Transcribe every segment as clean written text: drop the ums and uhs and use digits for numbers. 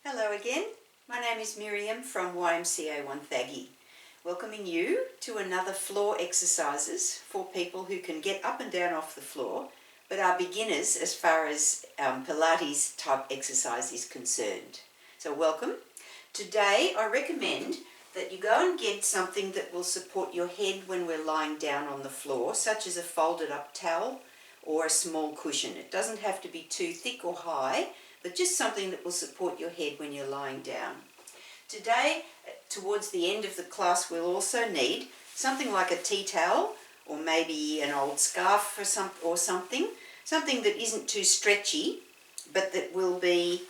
Hello again, my name is Miriam from YMCA Wonthaggi, welcoming you to another floor exercises for people who can get up and down off the floor but are beginners as far as Pilates type exercise is concerned. So welcome. Today I recommend that you go and get something that will support your head when we're lying down on the floor, such as a folded up towel or a small cushion. It doesn't have to be too thick or high, but just something that will support your head when you're lying down. Today, towards the end of the class, we'll also need something like a tea towel or maybe an old scarf or something that isn't too stretchy, but that will be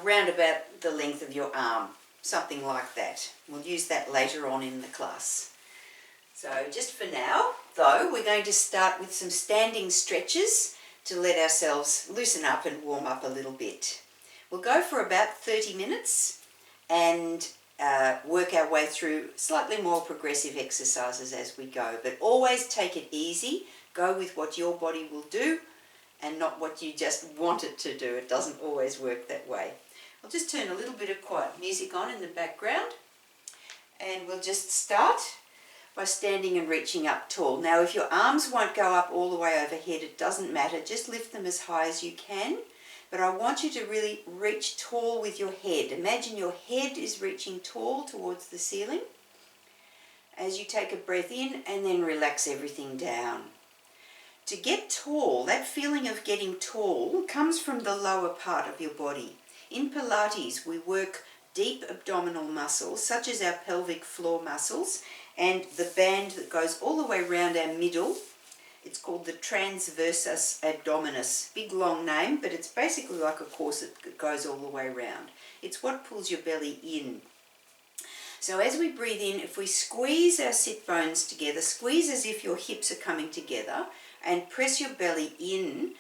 around about the length of your arm, something like that. We'll use that later on in the class. So just for now, though, we're going to start with some standing stretches to let ourselves loosen up and warm up a little bit. We'll go for about 30 minutes and work our way through slightly more progressive exercises as we go, but always take it easy. Go with what your body will do and not what you just want it to do. It doesn't always work that way. I'll just turn a little bit of quiet music on in the background and we'll just start by standing and reaching up tall. Now, if your arms won't go up all the way overhead, it doesn't matter. Just lift them as high as you can. But I want you to really reach tall with your head. Imagine your head is reaching tall towards the ceiling as you take a breath in and then relax everything down. To get tall, that feeling of getting tall comes from the lower part of your body. In Pilates, we work deep abdominal muscles, such as our pelvic floor muscles, and the band that goes all the way around our middle. It's called the transversus abdominis. Big long name, but it's basically like a corset that goes all the way around. It's what pulls your belly in. So as we breathe in, if we squeeze our sit bones together, squeeze as if your hips are coming together, and press your belly in,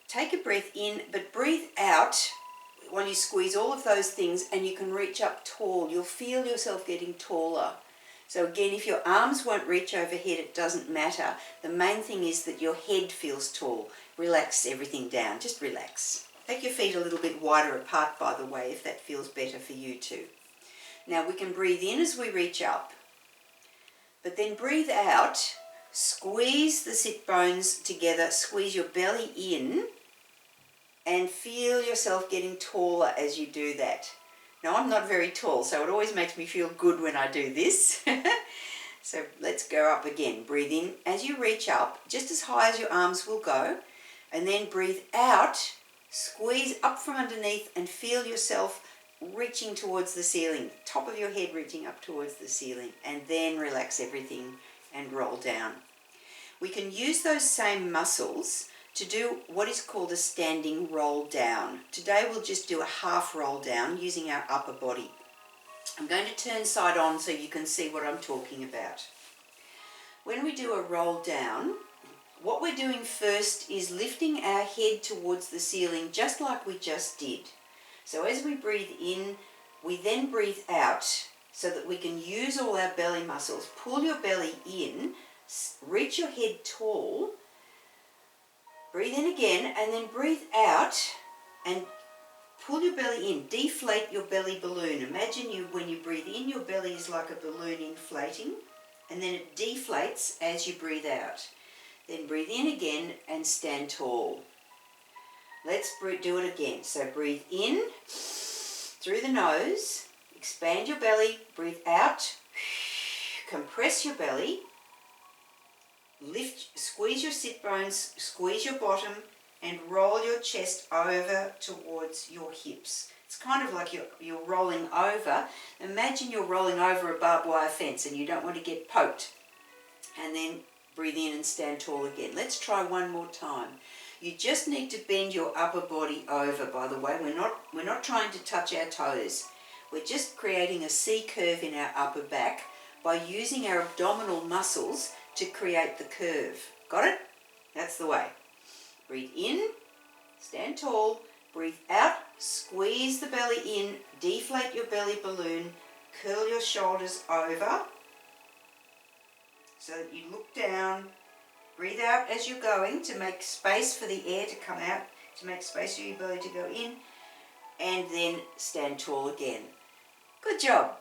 take a breath in, but breathe out while you squeeze all of those things, and you can reach up tall. You'll feel yourself getting taller. So again, if your arms won't reach overhead, it doesn't matter. The main thing is that your head feels tall. Relax everything down. Just relax. Take your feet a little bit wider apart, by the way, if that feels better for you too. Now we can breathe in as we reach up, but then breathe out. Squeeze the sit bones together. Squeeze your belly in and feel yourself getting taller as you do that. Now, I'm not very tall, so it always makes me feel good when I do this. So let's go up again. Breathe in as you reach up, just as high as your arms will go, and then breathe out, squeeze up from underneath and feel yourself reaching towards the ceiling, top of your head reaching up towards the ceiling, and then relax everything and roll down. We can use those same muscles to do what is called a standing roll down. Today we'll just do a half roll down using our upper body. I'm going to turn side on so you can see what I'm talking about. When we do a roll down, what we're doing first is lifting our head towards the ceiling just like we just did. So as we breathe in, we then breathe out so that we can use all our belly muscles. Pull your belly in, reach your head tall, breathe in again, and then breathe out and pull your belly in. Deflate your belly balloon. Imagine when you breathe in, your belly is like a balloon inflating, and then it deflates as you breathe out. Then breathe in again and stand tall. Let's do it again. So breathe in through the nose, expand your belly, breathe out, compress your belly, lift, squeeze your sit bones, squeeze your bottom, and roll your chest over towards your hips. It's kind of like you're rolling over. Imagine you're rolling over a barbed wire fence and you don't want to get poked. And then breathe in and stand tall again. Let's try one more time. You just need to bend your upper body over, by the way. We're not trying to touch our toes. We're just creating a C curve in our upper back by using our abdominal muscles to create the curve. Got it? That's the way. Breathe in, stand tall, breathe out, squeeze the belly in, deflate your belly balloon, curl your shoulders over so that you look down. Breathe out as you're going to make space for the air to come out, to make space for your belly to go in, and then stand tall again. Good job.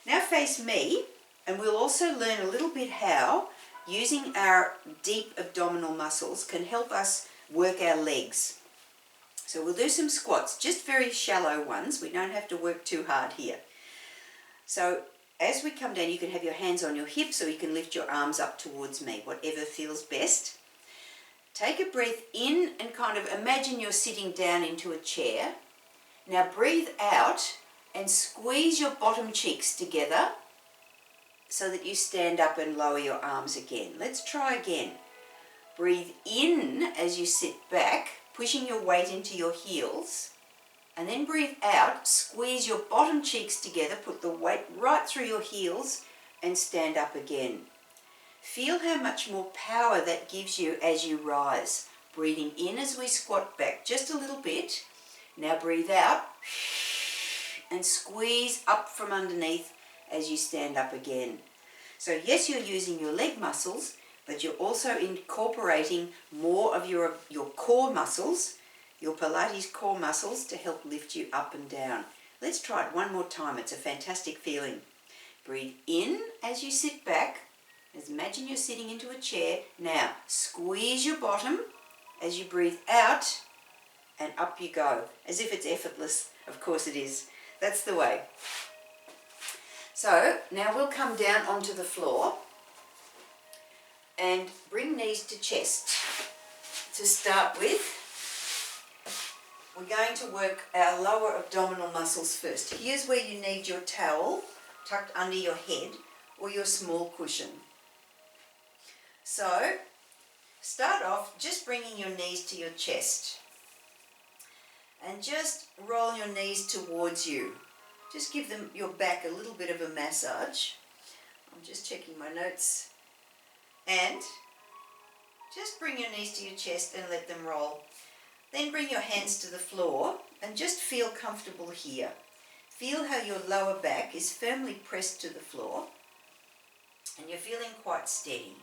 Now face me, and we'll also learn a little bit how using our deep abdominal muscles can help us work our legs. So we'll do some squats, just very shallow ones. We don't have to work too hard here. So as we come down, you can have your hands on your hips or you can lift your arms up towards me, whatever feels best. Take a breath in and kind of imagine you're sitting down into a chair. Now breathe out and squeeze your bottom cheeks together so that you stand up and lower your arms again. Let's try again. Breathe in as you sit back, pushing your weight into your heels. And then breathe out, squeeze your bottom cheeks together, put the weight right through your heels and stand up again. Feel how much more power that gives you as you rise. Breathing in as we squat back just a little bit. Now breathe out and squeeze up from underneath as you stand up again. So yes, you're using your leg muscles, but you're also incorporating more of your core muscles, your Pilates core muscles, to help lift you up and down. Let's try it one more time. It's a fantastic feeling. Breathe in as you sit back. Imagine you're sitting into a chair. Now squeeze your bottom as you breathe out and up you go. As if it's effortless. Of course it is. That's the way. So now we'll come down onto the floor and bring knees to chest. To start with, we're going to work our lower abdominal muscles first. Here's where you need your towel tucked under your head or your small cushion. So start off just bringing your knees to your chest and just roll your knees towards you. Just give them your back a little bit of a massage. I'm just checking my notes. And just bring your knees to your chest and let them roll. Then bring your hands to the floor and just feel comfortable here. Feel how your lower back is firmly pressed to the floor and you're feeling quite steady.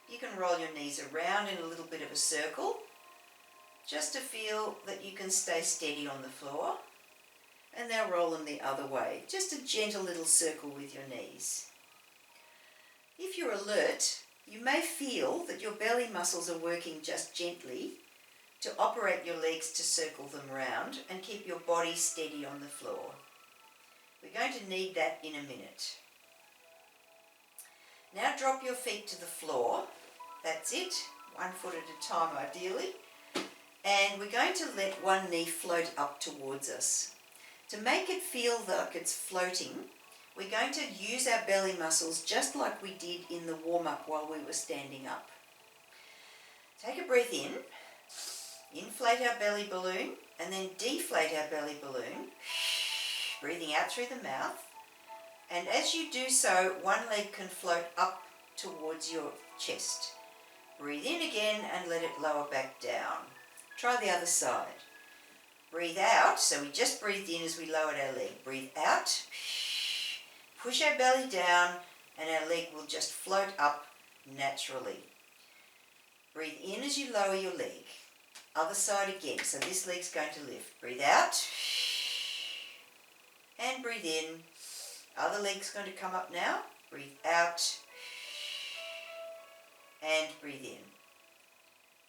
You can roll your knees around in a little bit of a circle just to feel that you can stay steady on the floor. And now roll them the other way. Just a gentle little circle with your knees. If you're alert, you may feel that your belly muscles are working just gently to operate your legs to circle them round and keep your body steady on the floor. We're going to need that in a minute. Now drop your feet to the floor. That's it. 1 foot at a time ideally. And we're going to let one knee float up towards us. To make it feel like it's floating, we're going to use our belly muscles just like we did in the warm-up while we were standing up. Take a breath in, inflate our belly balloon, and then deflate our belly balloon, breathing out through the mouth. And as you do so, one leg can float up towards your chest. Breathe in again and let it lower back down. Try the other side. Breathe out, so we just breathed in as we lowered our leg. Breathe out, push our belly down, and our leg will just float up naturally. Breathe in as you lower your leg. Other side again, so this leg's going to lift. Breathe out, and breathe in. Other leg's going to come up now. Breathe out, and breathe in.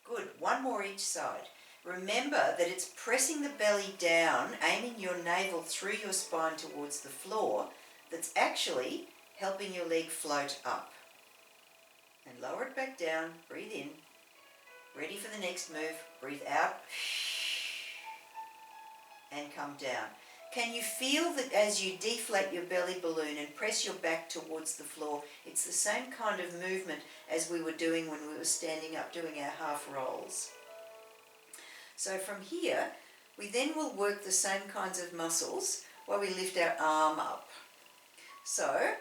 Good, one more each side. Remember that it's pressing the belly down, aiming your navel through your spine towards the floor, that's actually helping your leg float up. And lower it back down, breathe in. Ready for the next move, breathe out, and come down. Can you feel that as you deflate your belly balloon and press your back towards the floor, it's the same kind of movement as we were doing when we were standing up doing our half rolls? So from here, we then will work the same kinds of muscles while we lift our arm up. So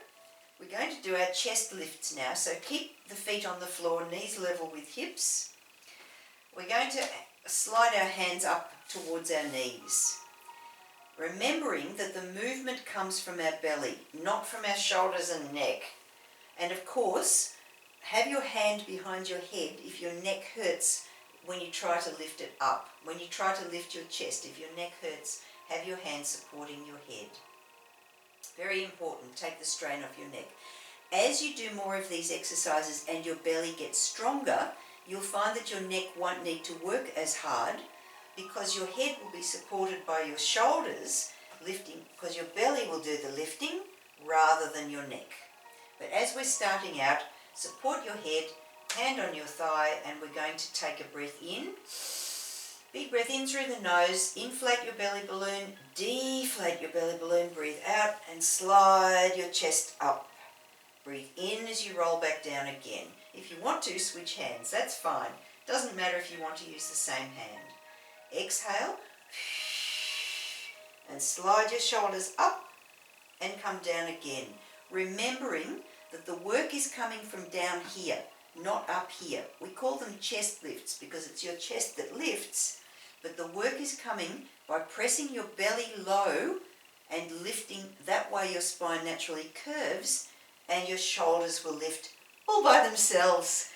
we're going to do our chest lifts now. So keep the feet on the floor, knees level with hips. We're going to slide our hands up towards our knees, remembering that the movement comes from our belly, not from our shoulders and neck. And of course, have your hand behind your head if your neck hurts when you try to lift it up. When you try to lift your chest, if your neck hurts, have your hands supporting your head. Very important, take the strain off your neck. As you do more of these exercises and your belly gets stronger, you'll find that your neck won't need to work as hard because your head will be supported by your shoulders lifting, because your belly will do the lifting rather than your neck. But as we're starting out, support your head, hand on your thigh, and we're going to take a breath in. Big breath in through the nose, inflate your belly balloon, deflate your belly balloon, breathe out and slide your chest up. Breathe in as you roll back down again. If you want to, switch hands, that's fine. Doesn't matter if you want to use the same hand. Exhale and slide your shoulders up and come down again. Remembering that the work is coming from down here, not up here. We call them chest lifts because it's your chest that lifts, but the work is coming by pressing your belly low and lifting. That way your spine naturally curves and your shoulders will lift all by themselves.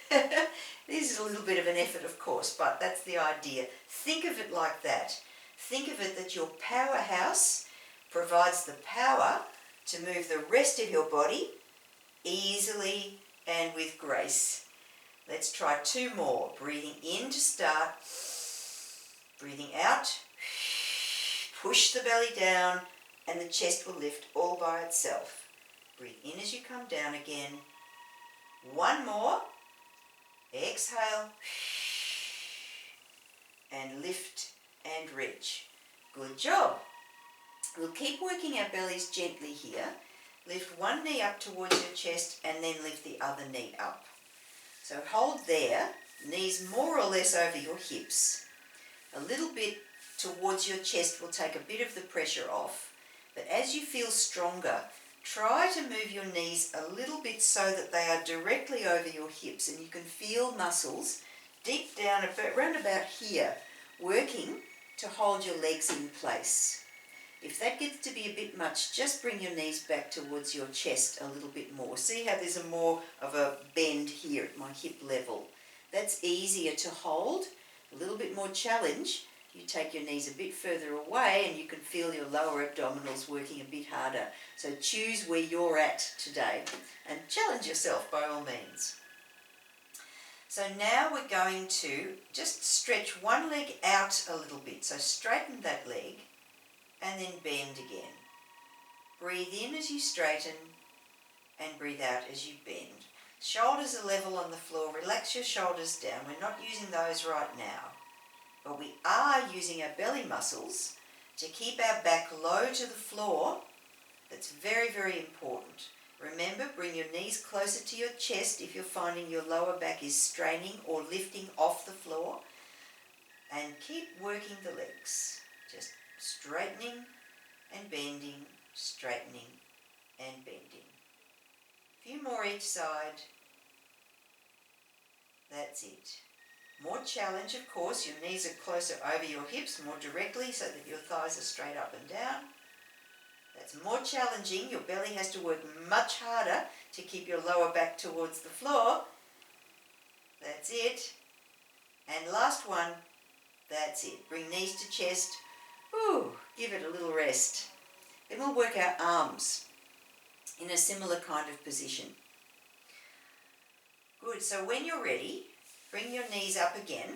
This is a little bit of an effort, of course, but that's the idea. Think of it like that. Think of it that your powerhouse provides the power to move the rest of your body easily and with grace. Let's try 2 more. Breathing in to start. Breathing out. Push the belly down and the chest will lift all by itself. Breathe in as you come down again. 1 more. Exhale. And lift and reach. Good job. We'll keep working our bellies gently here. Lift one knee up towards your chest and then lift the other knee up. So hold there, knees more or less over your hips. A little bit towards your chest will take a bit of the pressure off. But as you feel stronger, try to move your knees a little bit so that they are directly over your hips and you can feel muscles deep down around about here working to hold your legs in place. If that gets to be a bit much, just bring your knees back towards your chest a little bit more. See how there's more of a bend here at my hip level. That's easier to hold. A little bit more challenge. You take your knees a bit further away and you can feel your lower abdominals working a bit harder. So choose where you're at today and challenge yourself by all means. So now we're going to just stretch one leg out a little bit. So straighten that leg and then bend again. Breathe in as you straighten and breathe out as you bend. Shoulders are level on the floor. Relax your shoulders down. We're not using those right now, but we are using our belly muscles to keep our back low to the floor. That's very, very important. Remember, bring your knees closer to your chest if you're finding your lower back is straining or lifting off the floor. And keep working the legs. Just straightening and bending, straightening and bending. A few more each side. That's it. More challenge, of course. Your knees are closer over your hips, more directly, so that your thighs are straight up and down. That's more challenging. Your belly has to work much harder to keep your lower back towards the floor. That's it. And last one. That's it. Bring knees to chest. Ooh, give it a little rest. Then we'll work our arms in a similar kind of position. Good, so when you're ready, bring your knees up again.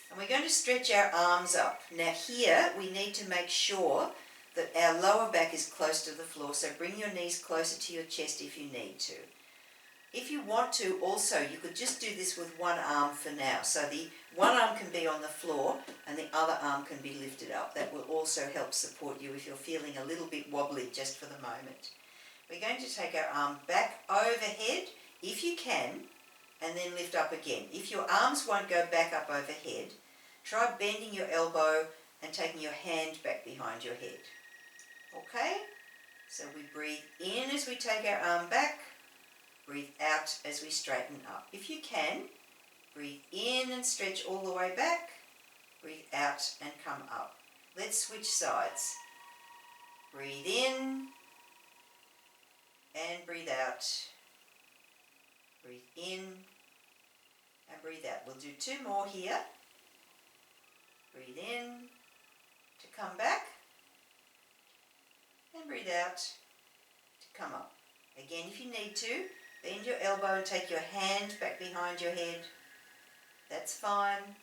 And we're going to stretch our arms up. Now here, we need to make sure that our lower back is close to the floor. So bring your knees closer to your chest if you need to. If you want to also, you could just do this with one arm for now. So the one arm can be on the floor and the other arm can be lifted up. That will also help support you if you're feeling a little bit wobbly just for the moment. We're going to take our arm back overhead if you can and then lift up again. If your arms won't go back up overhead, try bending your elbow and taking your hand back behind your head. Okay? So we breathe in as we take our arm back. Breathe out as we straighten up. If you can, breathe in and stretch all the way back. Breathe out and come up. Let's switch sides. Breathe in and breathe out. Breathe in and breathe out. We'll do 2 more here. Breathe in to come back, and breathe out to come up. Again, if you need to, bend your elbow and take your hand back behind your head. That's fine.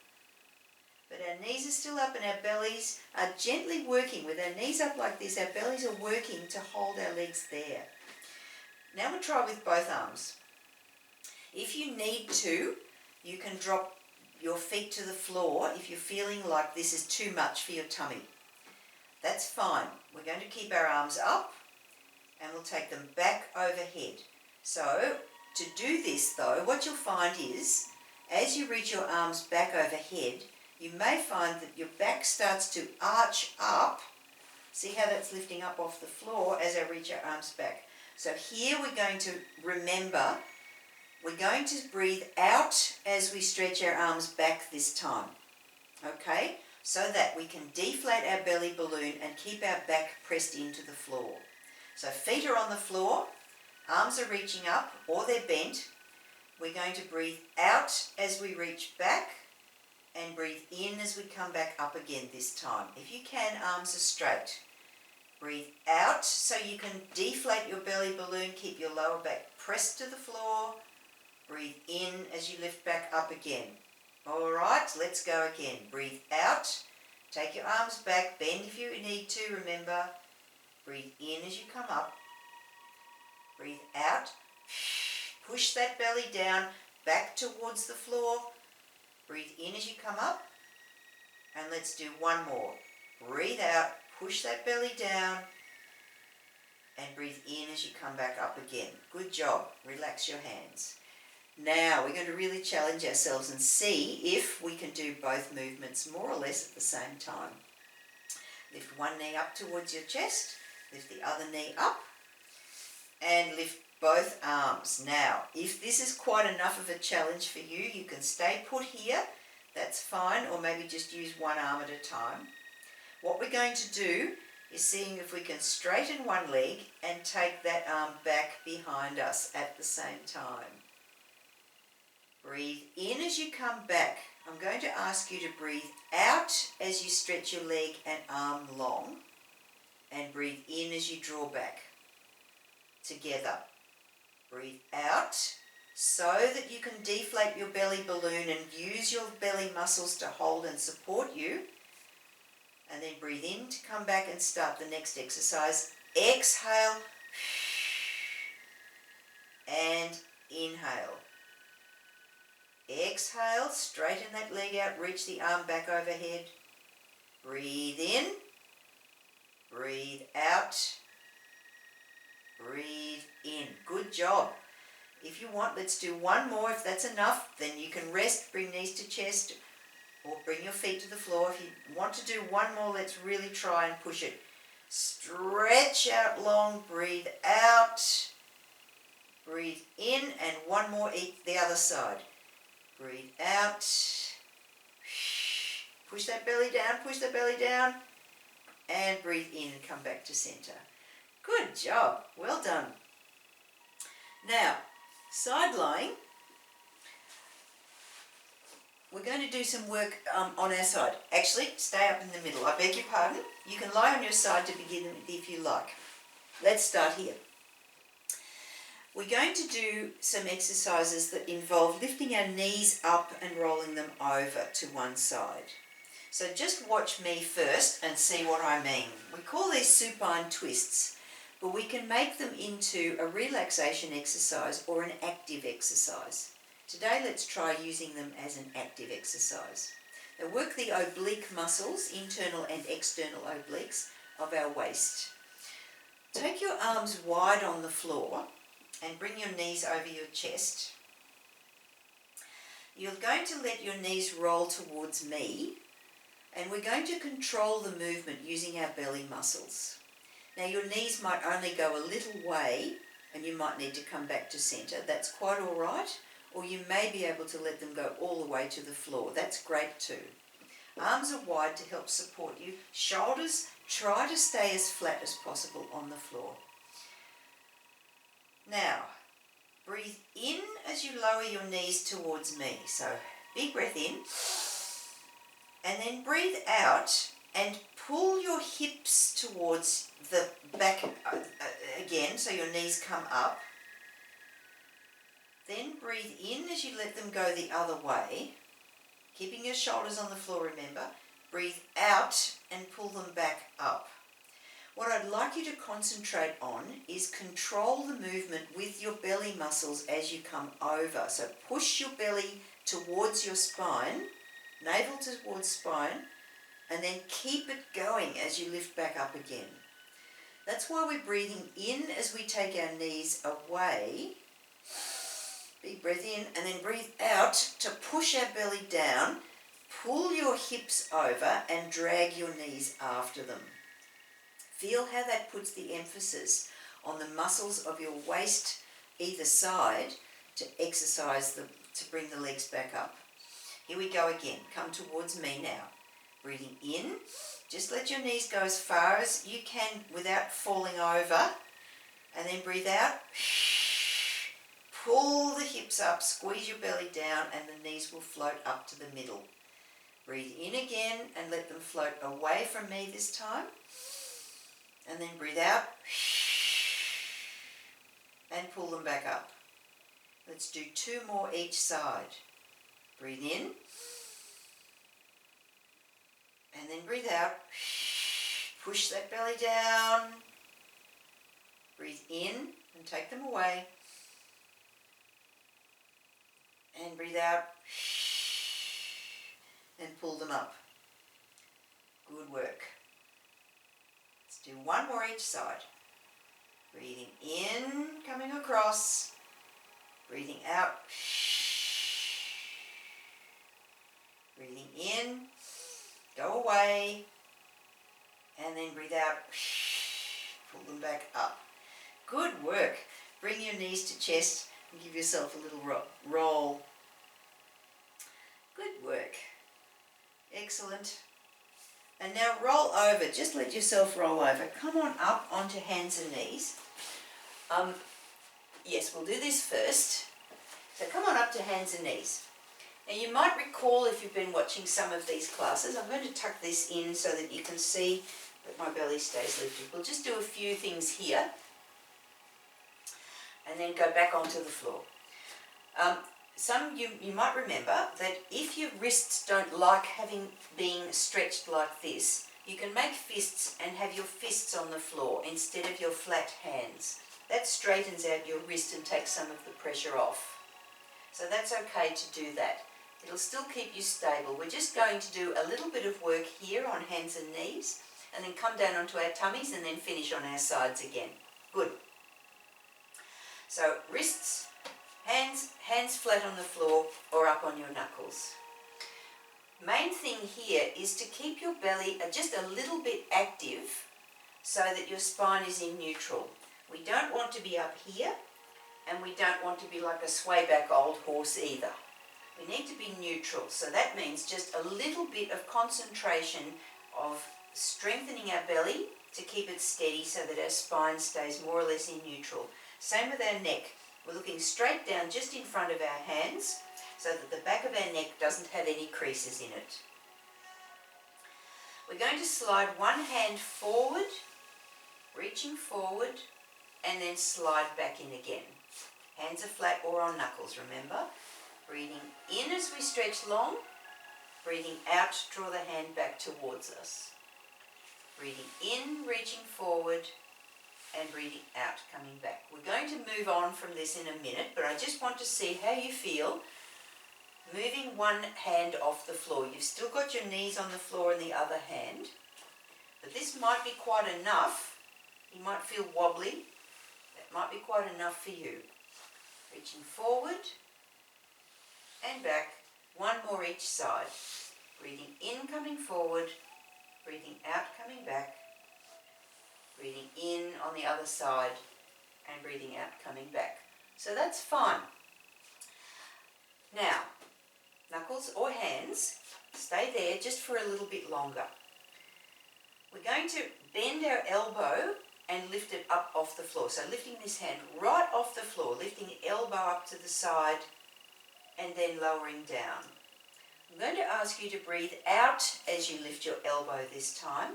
But our knees are still up and our bellies are gently working. With our knees up like this, our bellies are working to hold our legs there. Now we'll try with both arms. If you need to, you can drop your feet to the floor if you're feeling like this is too much for your tummy. That's fine. We're going to keep our arms up and we'll take them back overhead. So to do this though, what you'll find is as you reach your arms back overhead, you may find that your back starts to arch up. See how that's lifting up off the floor as I reach our arms back. So here we're going to remember, we're going to breathe out as we stretch our arms back this time. Okay? So that we can deflate our belly balloon and keep our back pressed into the floor. So feet are on the floor, arms are reaching up or they're bent. We're going to breathe out as we reach back and breathe in as we come back up again this time. If you can, arms are straight. Breathe out so you can deflate your belly balloon, keep your lower back pressed to the floor. Breathe in as you lift back up again. All right, let's go again. Breathe out, take your arms back, bend if you need to, remember. Breathe in as you come up. Breathe out, push that belly down, back towards the floor. Breathe in as you come up, and let's do one more. Breathe out, push that belly down, and breathe in as you come back up again. Good job. Relax your hands. Now we're going to really challenge ourselves and see if we can do both movements more or less at the same time. Lift one knee up towards your chest, lift the other knee up, and lift both arms. Now, if this is quite enough of a challenge for you, you can stay put here, that's fine, or maybe just use one arm at a time. What we're going to do is seeing if we can straighten one leg and take that arm back behind us at the same time. Breathe in as you come back. I'm going to ask you to breathe out as you stretch your leg and arm long, and breathe in as you draw back. Together. Breathe out so that you can deflate your belly balloon and use your belly muscles to hold and support you. And then breathe in to come back and start the next exercise. Exhale and inhale. Exhale, straighten that leg out, reach the arm back overhead. Breathe in, breathe out, breathe in. Good job. If you want, let's do one more. If that's enough, then you can rest, bring knees to chest, or bring your feet to the floor. If you want to do one more, let's really try and push it. Stretch out long, breathe out, breathe in, and one more, the other side. Breathe out, push that belly down, and breathe in and come back to center. Good job, well done. Now, side lying, we're going to do some work on our side. Actually, stay up in the middle, I beg your pardon. You can lie on your side to begin with if you like. Let's start here. We're going to do some exercises that involve lifting our knees up and rolling them over to one side. So just watch me first and see what I mean. We call these supine twists, but we can make them into a relaxation exercise or an active exercise. Today let's try using them as an active exercise. They work the oblique muscles, internal and external obliques, of our waist. Take your arms wide on the floor and bring your knees over your chest. You're going to let your knees roll towards me, and we're going to control the movement using our belly muscles. Now your knees might only go a little way and you might need to come back to centre. That's quite all right. Or you may be able to let them go all the way to the floor. That's great too. Arms are wide to help support you. Shoulders, try to stay as flat as possible on the floor. Now, breathe in as you lower your knees towards me. So, big breath in. And then breathe out and pull your hips towards the back again, so your knees come up. Then breathe in as you let them go the other way, keeping your shoulders on the floor, remember. Breathe out and pull them back up. What I'd like you to concentrate on is control the movement with your belly muscles as you come over. So push your belly towards your spine, navel towards spine, and then keep it going as you lift back up again. That's why we're breathing in as we take our knees away. Big breath in, and then breathe out to push our belly down. Pull your hips over and drag your knees after them. Feel how that puts the emphasis on the muscles of your waist either side to to bring the legs back up. Here we go again. Come towards me now. Breathing in. Just let your knees go as far as you can without falling over. And then breathe out. Pull the hips up, squeeze your belly down, and the knees will float up to the middle. Breathe in again and let them float away from me this time. And then breathe out and pull them back up. Let's do 2 more each side. Breathe in and then breathe out. Push that belly down. Breathe in and take them away. And breathe out and pull them up. Good work. Let's do 1 more each side. Breathing in, coming across. Breathing out. Breathing in, go away. And then breathe out. Pull them back up. Good work. Bring your knees to chest and give yourself a little roll. Good work. Excellent. And now roll over. Just let yourself roll over. Come on up onto hands and knees. Yes, we'll do this first. So come on up to hands and knees. Now you might recall, if you've been watching some of these classes, I'm going to tuck this in so that you can see that my belly stays lifted. We'll just do a few things here and then go back onto the floor. You might remember that if your wrists don't like being stretched like this, you can make fists and have your fists on the floor instead of your flat hands. That straightens out your wrist and takes some of the pressure off. So that's okay to do that. It'll still keep you stable. We're just going to do a little bit of work here on hands and knees, and then come down onto our tummies and then finish on our sides again. Good. So wrists, hands flat on the floor or up on your knuckles. Main thing here is to keep your belly just a little bit active so that your spine is in neutral. We don't want to be up here, and we don't want to be like a swayback old horse either. We need to be neutral, so that means just a little bit of concentration of strengthening our belly to keep it steady so that our spine stays more or less in neutral. Same with our neck. We're looking straight down just in front of our hands so that the back of our neck doesn't have any creases in it. We're going to slide one hand forward, reaching forward, and then slide back in again. Hands are flat or on knuckles, remember? Breathing in as we stretch long. Breathing out, draw the hand back towards us. Breathing in, reaching forward, and breathing out, coming back. We're going to move on from this in a minute, but I just want to see how you feel moving one hand off the floor. You've still got your knees on the floor in the other hand, but this might be quite enough. You might feel wobbly. That might be quite enough for you. Reaching forward and back, 1 more each side. Breathing in, coming forward, breathing out, coming back, breathing in on the other side, and breathing out, coming back. So that's fine. Now, knuckles or hands, stay there just for a little bit longer. We're going to bend our elbow and lift it up off the floor. So lifting this hand right off the floor, lifting the elbow up to the side and then lowering down. I'm going to ask you to breathe out as you lift your elbow this time,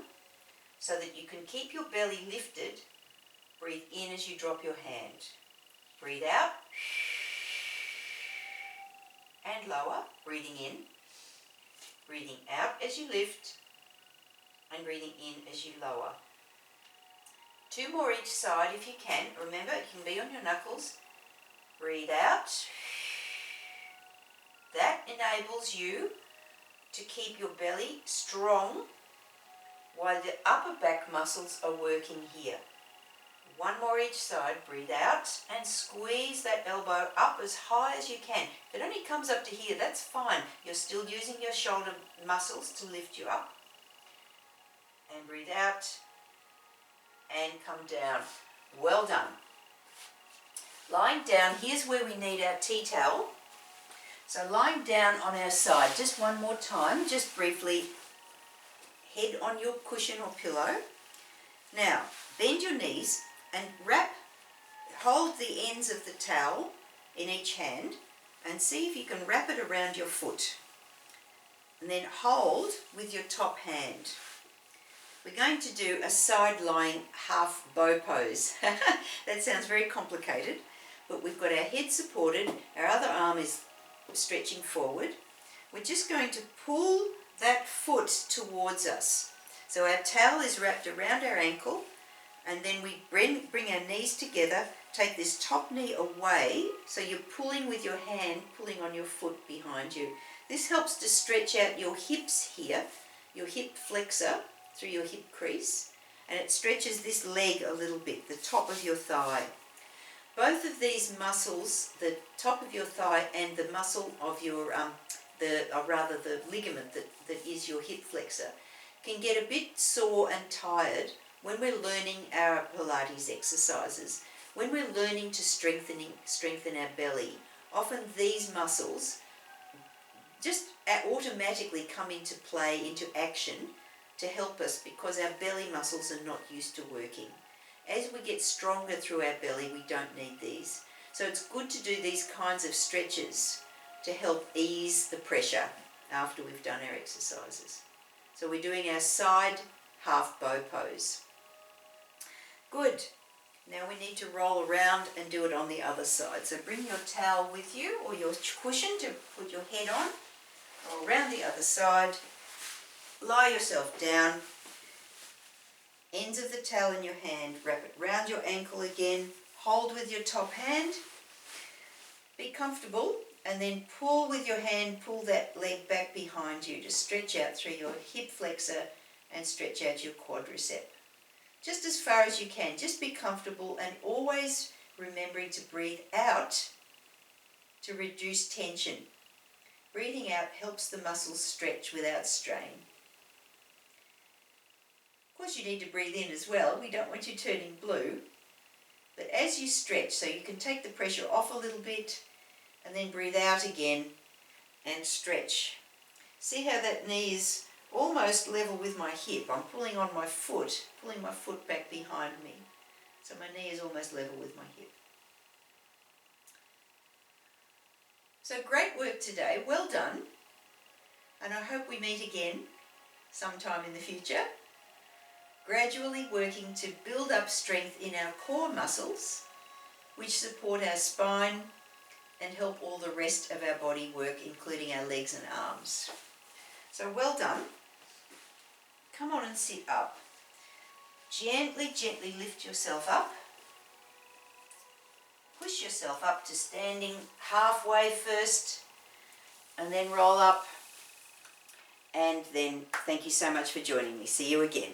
so that you can keep your belly lifted. Breathe in as you drop your hand. Breathe out and lower, breathing in. Breathing out as you lift and breathing in as you lower. 2 more each side if you can. Remember, it can be on your knuckles. Breathe out. That enables you to keep your belly strong while the upper back muscles are working here. 1 more each side. Breathe out and squeeze that elbow up as high as you can. If it only comes up to here, that's fine. You're still using your shoulder muscles to lift you up. And breathe out and come down. Well done. Lying down, here's where we need our tea towel. So lying down on our side, just one more time, just briefly, head on your cushion or pillow. Now, bend your knees and hold the ends of the towel in each hand and see if you can wrap it around your foot. And then hold with your top hand. We're going to do a side-lying half bow pose. That sounds very complicated, but we've got our head supported, our other arm is stretching forward. We're just going to pull that foot towards us. So our towel is wrapped around our ankle, and then we bring our knees together, take this top knee away, so you're pulling with your hand, pulling on your foot behind you. This helps to stretch out your hips here, your hip flexor through your hip crease, and it stretches this leg a little bit, the top of your thigh. Both of these muscles, the top of your thigh and the muscle of your, the ligament that is your hip flexor, can get a bit sore and tired when we're learning our Pilates exercises. When we're learning to strengthen our belly, often these muscles just automatically come into play, into action, to help us because our belly muscles are not used to working. As we get stronger through our belly, we don't need these. So it's good to do these kinds of stretches to help ease the pressure after we've done our exercises. So we're doing our side half bow pose. Good. Now we need to roll around and do it on the other side. So bring your towel with you or your cushion to put your head on. Roll around the other side. Lie yourself down. Ends of the towel in your hand. Wrap it round your ankle again. Hold with your top hand. Be comfortable and then pull with your hand. Pull that leg back behind you to stretch out through your hip flexor and stretch out your quadricep. Just as far as you can. Just be comfortable and always remembering to breathe out to reduce tension. Breathing out helps the muscles stretch without strain. Of course, you need to breathe in as well. We don't want you turning blue. But as you stretch, so you can take the pressure off a little bit and then breathe out again and stretch. See how that knee is almost level with my hip. I'm pulling on my foot, pulling my foot back behind me. So my knee is almost level with my hip. So great work today. Well done. And I hope we meet again sometime in the future. Gradually working to build up strength in our core muscles, which support our spine and help all the rest of our body work, including our legs and arms. So well done. Come on and sit up. Gently, gently lift yourself up. Push yourself up to standing halfway first, and then roll up. And then thank you so much for joining me. See you again.